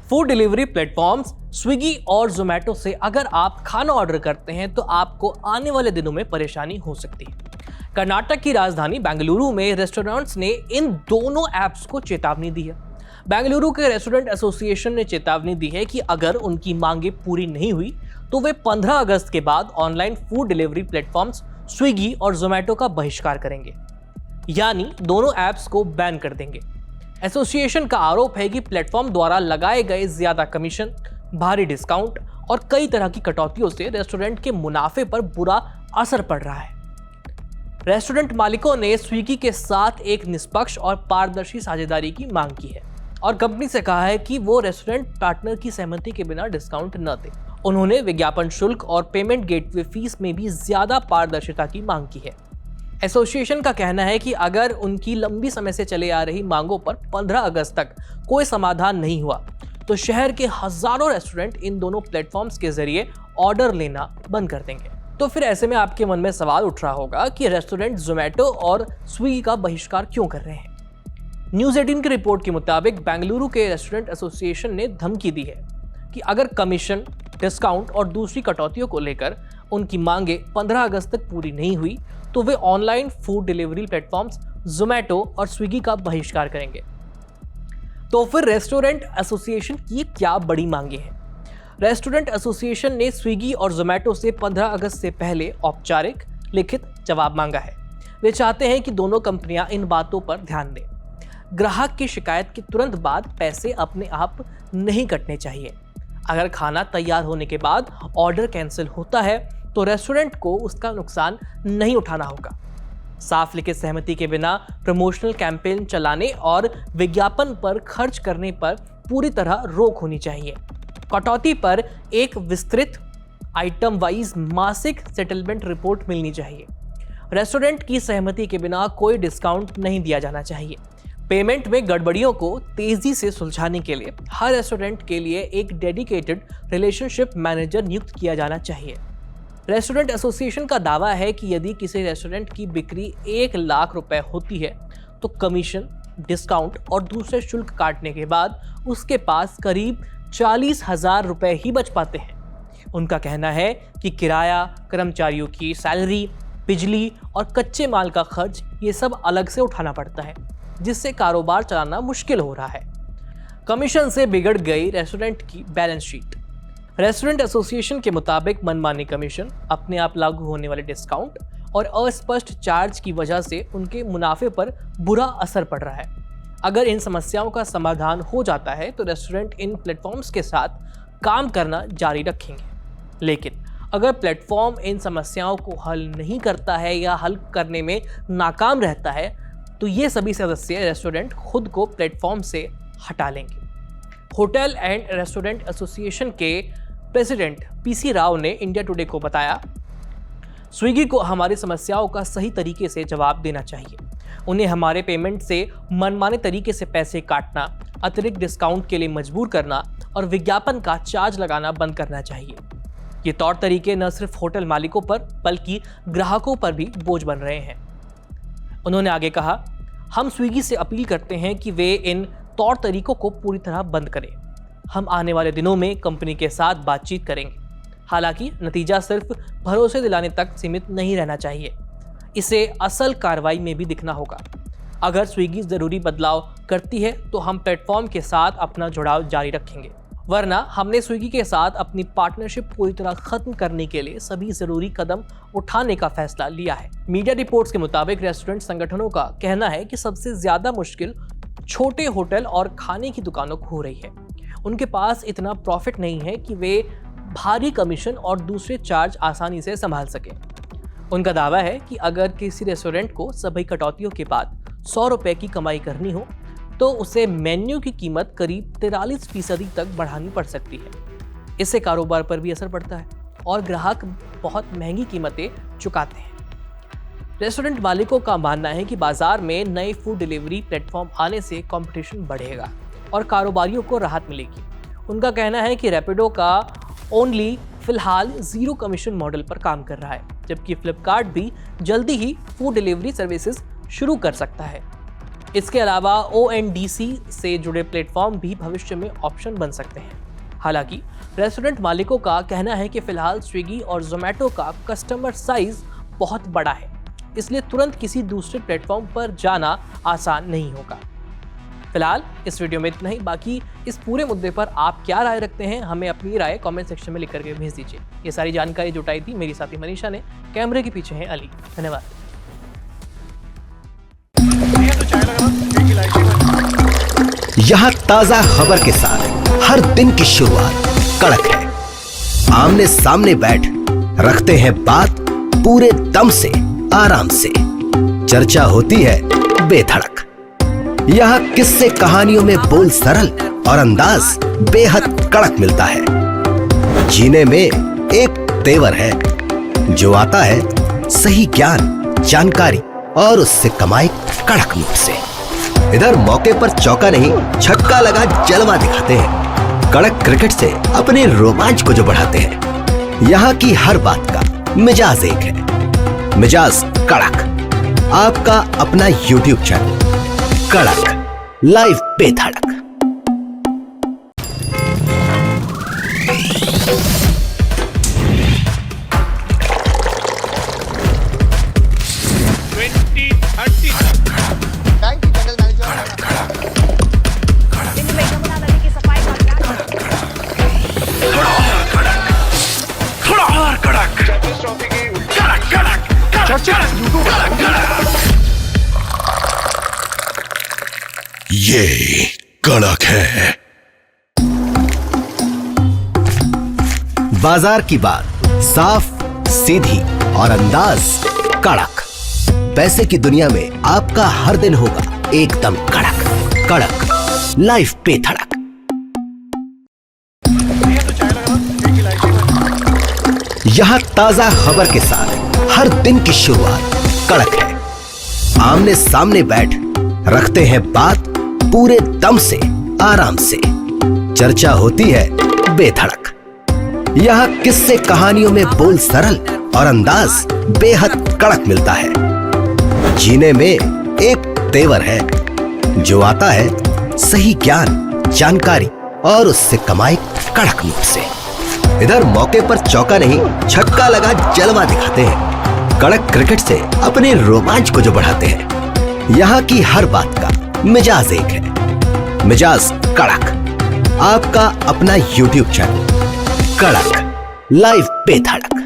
Food delivery platforms Swiggy और जोमेटो से अगर आप खाना ऑर्डर करते हैं तो आपको आने वाले दिनों में परेशानी हो सकती है। कर्नाटक की राजधानी बेंगलुरु में रेस्टोरेंट्स ने इन दोनों ऐप्स को चेतावनी दी है। बेंगलुरु के रेस्टोरेंट एसोसिएशन ने चेतावनी दी है कि अगर उनकी मांगे पूरी नहीं हुई तो वे 15 अगस्त के बाद online food delivery platforms Swiggy और जोमेटो का बहिष्कार करेंगे, यानी दोनों ऐप्स को बैन कर देंगे। एसोसिएशन का आरोप है कि प्लेटफॉर्म द्वारा लगाए गए ज्यादा कमीशन, भारी डिस्काउंट और कई तरह की कटौतियों से रेस्टोरेंट के मुनाफे पर बुरा असर पड़ रहा है। रेस्टोरेंट मालिकों ने स्विगी के साथ एक निष्पक्ष और पारदर्शी साझेदारी की मांग की है और कंपनी से कहा है कि वो रेस्टोरेंट पार्टनर की सहमति के बिना डिस्काउंट न दे। उन्होंने विज्ञापन शुल्क और पेमेंट गेटवे फीस में भी ज्यादा पारदर्शिता की मांग की है। एसोसिएशन का कहना है कि अगर उनकी लंबी समय से चले आ रही मांगों पर 15 अगस्त तक कोई समाधान नहीं हुआ तो शहर के हजारों रेस्टोरेंट इन दोनों प्लेटफॉर्म्स के जरिए ऑर्डर लेना बंद कर देंगे। तो फिर ऐसे में आपके मन में सवाल उठ रहा होगा कि रेस्टोरेंट जोमेटो और स्विगी का बहिष्कार क्यों कर रहे हैं। न्यूज़ 18 की रिपोर्ट के मुताबिक बेंगलुरु के रेस्टोरेंट एसोसिएशन ने धमकी दी है कि अगर कमीशन, डिस्काउंट और दूसरी कटौतियों को लेकर उनकी मांगे 15 अगस्त तक पूरी नहीं हुई तो वे online food delivery platforms Zomato और स्विगी का बहिष्कार करेंगे। तो फिर रेस्टोरेंट एसोसिएशन की क्या बड़ी मांगे हैं? रेस्टोरेंट एसोसिएशन ने स्विगी और जोमेटो से 15 अगस्त से पहले औपचारिक लिखित जवाब मांगा है। वे चाहते हैं कि दोनों कंपनियां इन बातों पर ध्यान दें। ग्राहक की शिकायत के तुरंत बाद पैसे अपने आप नहीं कटने चाहिए। अगर खाना तैयार होने के बाद ऑर्डर कैंसिल होता है तो रेस्टोरेंट को उसका नुकसान नहीं उठाना होगा। साफ लिखित सहमति के बिना प्रमोशनल कैंपेन चलाने और विज्ञापन पर खर्च करने पर पूरी तरह रोक होनी चाहिए। कटौती पर एक विस्तृत आइटम वाइज मासिक सेटलमेंट रिपोर्ट मिलनी चाहिए। रेस्टोरेंट की सहमति के बिना कोई डिस्काउंट नहीं दिया जाना चाहिए। पेमेंट में गड़बड़ियों को तेजी से सुलझाने के लिए हर रेस्टोरेंट के लिए एक डेडिकेटेड रिलेशनशिप मैनेजर नियुक्त किया जाना चाहिए। रेस्टोरेंट एसोसिएशन का दावा है कि यदि किसी रेस्टोरेंट की बिक्री 1 लाख रुपए होती है तो कमीशन, डिस्काउंट और दूसरे शुल्क काटने के बाद उसके पास करीब 40,000 रुपए ही बच पाते हैं। उनका कहना है कि किराया, कर्मचारियों की सैलरी, बिजली और कच्चे माल का खर्च ये सब अलग से उठाना पड़ता है, जिससे कारोबार चलाना मुश्किल हो रहा है। कमीशन से बिगड़ गई रेस्टोरेंट की बैलेंस शीट। रेस्टोरेंट एसोसिएशन के मुताबिक मनमानी कमीशन, अपने आप लागू होने वाले डिस्काउंट और अस्पष्ट चार्ज की वजह से उनके मुनाफे पर बुरा असर पड़ रहा है। अगर इन समस्याओं का समाधान हो जाता है तो रेस्टोरेंट इन प्लेटफॉर्म्स के साथ काम करना जारी रखेंगे। लेकिन अगर प्लेटफॉर्म इन समस्याओं को हल नहीं करता है या हल करने में नाकाम रहता है तो ये सभी सदस्य रेस्टोरेंट खुद को प्लेटफॉर्म से हटा लेंगे। होटल एंड रेस्टोरेंट एसोसिएशन के प्रेसिडेंट पीसी राव ने इंडिया टुडे को बताया, स्विगी को हमारी समस्याओं का सही तरीके से जवाब देना चाहिए। उन्हें हमारे पेमेंट से मनमाने तरीके से पैसे काटना, अतिरिक्त डिस्काउंट के लिए मजबूर करना और विज्ञापन का चार्ज लगाना बंद करना चाहिए। ये तौर तरीके न सिर्फ होटल मालिकों पर बल्कि ग्राहकों पर भी बोझ बन रहे हैं। उन्होंने आगे कहा, हम स्विगी से अपील करते हैं कि वे इन तौर तरीकों को पूरी तरह बंद करें। हम आने वाले दिनों में कंपनी के साथ बातचीत करेंगे। हालांकि नतीजा सिर्फ भरोसे दिलाने तक सीमित नहीं रहना चाहिए, इसे असल कार्रवाई में भी दिखना होगा। अगर स्विगी जरूरी बदलाव करती है तो हम प्लेटफॉर्म के साथ अपना जुड़ाव जारी रखेंगे, वरना हमने स्विगी के साथ अपनी पार्टनरशिप पूरी तरह खत्म करने के लिए सभी जरूरी कदम उठाने का फैसला लिया है। मीडिया रिपोर्ट्स के मुताबिक रेस्टोरेंट संगठनों का कहना है कि सबसे ज्यादा मुश्किल छोटे होटल और खाने की दुकानों को हो रही है। उनके पास इतना प्रॉफिट नहीं है कि वे भारी कमीशन और दूसरे चार्ज आसानी से संभाल सकें। उनका दावा है कि अगर किसी रेस्टोरेंट को सभी कटौतियों के बाद 100 रुपए की कमाई करनी हो तो उसे मेन्यू की कीमत करीब 43% तक बढ़ानी पड़ सकती है। इससे कारोबार पर भी असर पड़ता है और ग्राहक बहुत महंगी कीमतें चुकाते हैं। रेस्टोरेंट मालिकों का मानना है कि बाजार में नए फूड डिलीवरी प्लेटफॉर्म आने से कंपटीशन बढ़ेगा और कारोबारियों को राहत मिलेगी। उनका कहना है कि रैपिडो का ओनली फिलहाल 0 कमीशन मॉडल पर काम कर रहा है, जबकि फ्लिपकार्ट भी जल्दी ही फूड डिलीवरी सर्विसेज शुरू कर सकता है। इसके अलावा ONDC से जुड़े प्लेटफॉर्म भी भविष्य में ऑप्शन बन सकते हैं। हालांकि रेस्टोरेंट मालिकों का कहना है कि फिलहाल स्विगी और जोमेटो का कस्टमर साइज बहुत बड़ा है, इसलिए तुरंत किसी दूसरे प्लेटफॉर्म पर जाना आसान नहीं होगा। फिलहाल इस वीडियो में इतना ही। बाकी इस पूरे मुद्दे पर आप क्या राय रखते हैं, हमें अपनी राय कमेंट सेक्शन में लिख करके भेज दीजिए। ये सारी जानकारी जुटाई थी मेरी साथी मनीषा ने, कैमरे के पीछे हैं अली। धन्यवाद। यहाँ ताजा खबर के साथ हर दिन की शुरुआत कड़क है। आमने सामने बैठ रखते हैं बात पूरे दम से, आराम से। चर्चा होती है बेधड़क। यहाँ किस्से कहानियों में बोल सरल और अंदाज बेहद कड़क मिलता है। जीने में एक तेवर है जो आता है सही ज्ञान, जानकारी और उससे कमाई कड़क नोट से। इधर मौके पर चौका नहीं, छक्का लगा जलवा दिखाते हैं। कड़क क्रिकेट से अपने रोमांच को जो बढ़ाते हैं। यहाँ की हर बात का मिजाज एक है, मिजाज कड़क। आपका अपना YouTube चैनल कड़क लाइव बेधड़क। ये कड़क है। बाजार की बात साफ, सीधी और अंदाज कड़क। पैसे की दुनिया में आपका हर दिन होगा एकदम कड़क। कड़क लाइव बेधड़क। यहाँ ताजा खबर के साथ हर दिन की शुरुआत कड़क है। आमने सामने बैठ रखते हैं बात पूरे दम से, आराम से। चर्चा होती है बेधड़क। यहाँ किस्से कहानियों में बोल सरल और अंदाज बेहद कड़क मिलता है। जीने में एक तेवर है जो आता है सही ज्ञान, जानकारी और उससे कमाई कड़क नोट से। इधर मौके पर चौका नहीं, छक्का लगा जलवा दिखाते हैं। कड़क क्रिकेट से अपने रोमांच को जो बढ़ाते हैं। यहाँ की हर बात का मिजाज एक है, मिजाज कड़क। आपका अपना YouTube चैनल कड़क लाइव बेधड़क।